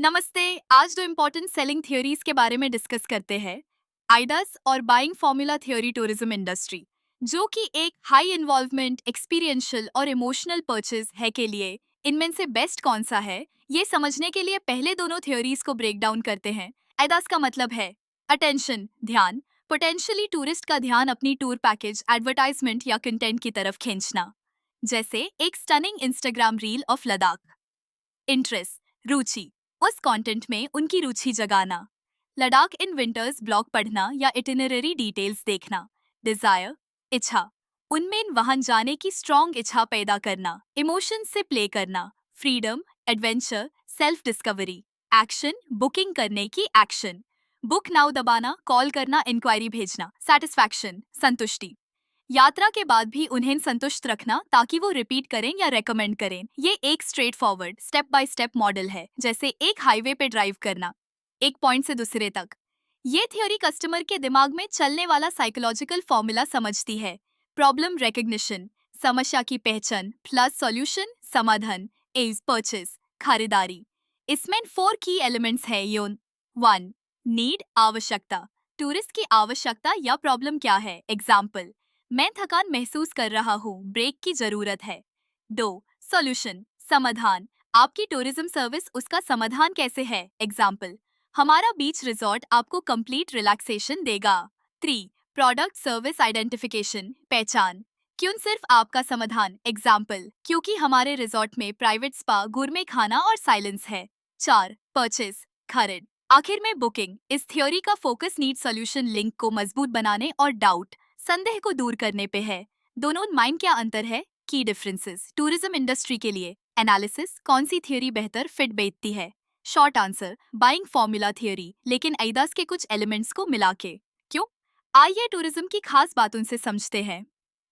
नमस्ते। आज दो इम्पोर्टेंट सेलिंग थ्योरीज के बारे में डिस्कस करते हैं। आइडस और buying formula theory tourism industry, जो कि एक हाई इन्वॉल्वमेंट एक्सपीरियंशियल और इमोशनल परचेज है के लिए इनमें से बेस्ट कौन सा है, ये समझने के लिए पहले दोनों थ्योरीज को ब्रेक डाउन करते हैं। आइडस का मतलब है अटेंशन, ध्यान, पोटेंशियली टूरिस्ट का ध्यान अपनी टूर पैकेज, एडवर्टाइजमेंट या कंटेंट की तरफ खींचना, जैसे एक stunning Instagram reel of Ladakh. Interest, रुचि, उस कंटेंट में उनकी रुचि जगाना। लद्दाख इन विंटर्स ब्लॉग पढ़ना या इटिनररी डिटेल्स देखना। डिजायर, इच्छा, उनमें वहां जाने की स्ट्रॉन्ग इच्छा पैदा करना। इमोशंस से प्ले करना। Freedom, adventure, self discovery. Action, booking करने की एक्शन। बुक नाउ दबाना, कॉल करना, इंक्वायरी भेजना। सेटिस्फैक्शन, संतुष्टि, यात्रा के बाद भी उन्हें संतुष्ट रखना ताकि वो रिपीट करें या रेकमेंड करें। ये एक straight forward step by step model है, जैसे एक हाईवे पे ड्राइव करना, एक पॉइंट से दूसरे तक। ये थ्योरी कस्टमर के दिमाग में चलने वाला साइकोलॉजिकल फॉर्मूला समझती है। प्रॉब्लम रिकग्निशन, समस्या की पहचान, प्लस सॉल्यूशन, समाधान, एज परचेज, खरीदारी। इसमें 4 की एलिमेंट्स है। ये 1, नीड, आवश्यकता, टूरिस्ट की आवश्यकता या प्रॉब्लम क्या है। एग्जाम्पल, मैं थकान महसूस कर रहा हूँ, ब्रेक की जरूरत है। 2, सॉल्यूशन, समाधान, आपकी टूरिज्म सर्विस उसका समाधान कैसे है। एग्जाम्पल, हमारा बीच रिजॉर्ट आपको कंप्लीट रिलैक्सेशन देगा। 3, प्रोडक्ट सर्विस आइडेंटिफिकेशन, पहचान, क्यों सिर्फ आपका समाधान। एग्जाम्पल, क्योंकि हमारे रिजॉर्ट में प्राइवेट स्पा, गुरमे खाना और साइलेंस है। 4, परचेज, खरीद। आखिर में बुकिंग। इस थ्योरी का फोकस नीड सॉल्यूशन लिंक को मजबूत बनाने और डाउट, संदेह को दूर करने पे है। दोनों माइंड क्या अंतर है। की डिफरेंसेस टूरिज्म इंडस्ट्री के लिए। एनालिसिस, कौन सी थ्योरी बेहतर फिट बैठती है। Short answer, buying formula theory, लेकिन आइडास के कुछ एलिमेंट्स को मिला के। क्यों? आइए टूरिज्म की खास बातों से समझते हैं।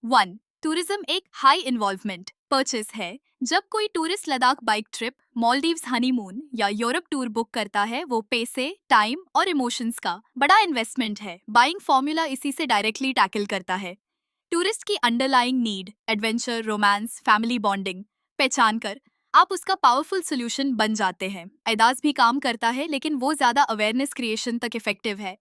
1, टूरिज्म एक हाई इन्वॉल्वमेंट परचेज है। जब कोई tourist Ladakh bike trip, Maldives honeymoon या यूरोप टूर बुक करता है, वो पैसे, टाइम और इमोशंस का बड़ा इन्वेस्टमेंट है। बाइंग फॉर्मूला इसी से डायरेक्टली टैकल करता है। टूरिस्ट की underlying need, adventure, romance, family bonding पहचान कर आप उसका पावरफुल सोल्यूशन बन जाते हैं। एदास भी काम करता है, लेकिन वो ज्यादा अवेयरनेस क्रिएशन तक इफेक्टिव है।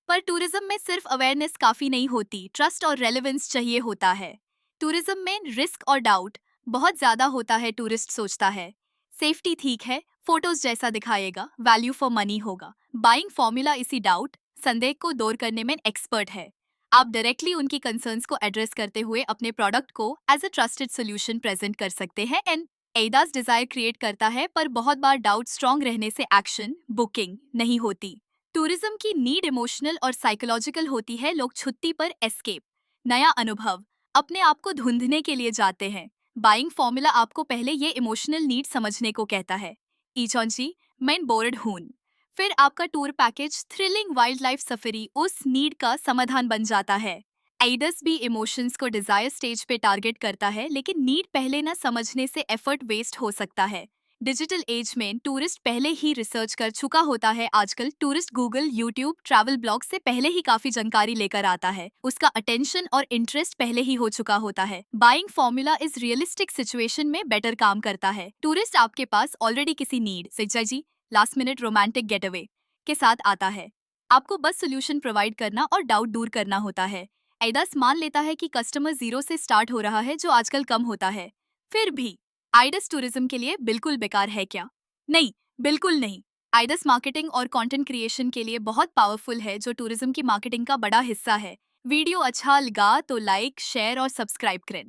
पर टूरिज्म में सिर्फ अवेयरनेस काफी नहीं होती, ट्रस्ट और रेलेवेंस चाहिए होता है। टूरिज्म में रिस्क और डाउट बहुत ज्यादा होता है। टूरिस्ट सोचता है सेफ्टी ठीक है, फोटोज जैसा दिखाएगा, वैल्यू फॉर मनी होगा। बाइंग फॉर्मूला इसी डाउट, संदेह को दूर करने में एक्सपर्ट है। आप डायरेक्टली उनकी कंसर्न्स को एड्रेस करते हुए अपने प्रोडक्ट को as a trusted solution present कर सकते हैं। एंड एडास डिजायर क्रिएट करता है, पर बहुत बार डाउट स्ट्रॉन्ग रहने से एक्शन, बुकिंग नहीं होती। टूरिज्म की नीड इमोशनल और साइकोलॉजिकल होती है। लोग छुट्टी पर एस्केप, नया अनुभव, अपने आप को ढूंढने के लिए जाते हैं। बाइंग फॉर्मूला आपको पहले ये इमोशनल नीड समझने को कहता है। ईचौंची, मैं बोर्ड हूं। फिर आपका tour package, thrilling wild life सफरी, उस नीड का समाधान बन जाता है। आइडस भी इमोशंस को डिजायर स्टेज पे टारगेट करता है, लेकिन नीड पहले न समझने से एफर्ट वेस्ट हो सकता है। डिजिटल एज में टूरिस्ट पहले ही रिसर्च कर चुका होता है। आजकल tourist Google, YouTube, travel blog से पहले ही काफी जानकारी लेकर आता है। उसका अटेंशन और इंटरेस्ट पहले ही हो चुका होता है। बाइंग फॉर्मूला इस रियलिस्टिक सिचुएशन में बेटर काम करता है। टूरिस्ट आपके पास ऑलरेडी किसी नीड, सिक्जा जी, लास्ट मिनट रोमांटिक गेटअवे के साथ आता है। आपको बस सोल्यूशन प्रोवाइड करना और डाउट दूर करना होता है। आइडस मान लेता है कि कस्टमर जीरो से स्टार्ट हो रहा है, जो आजकल कम होता है। फिर भी आइडस टूरिज्म के लिए बिल्कुल बेकार है क्या? नहीं, बिल्कुल नहीं। आइडस मार्केटिंग और कंटेंट क्रिएशन के लिए बहुत पावरफुल है, जो टूरिज्म की मार्केटिंग का बड़ा हिस्सा है। वीडियो अच्छा लगा तो लाइक, शेयर और सब्सक्राइब करें।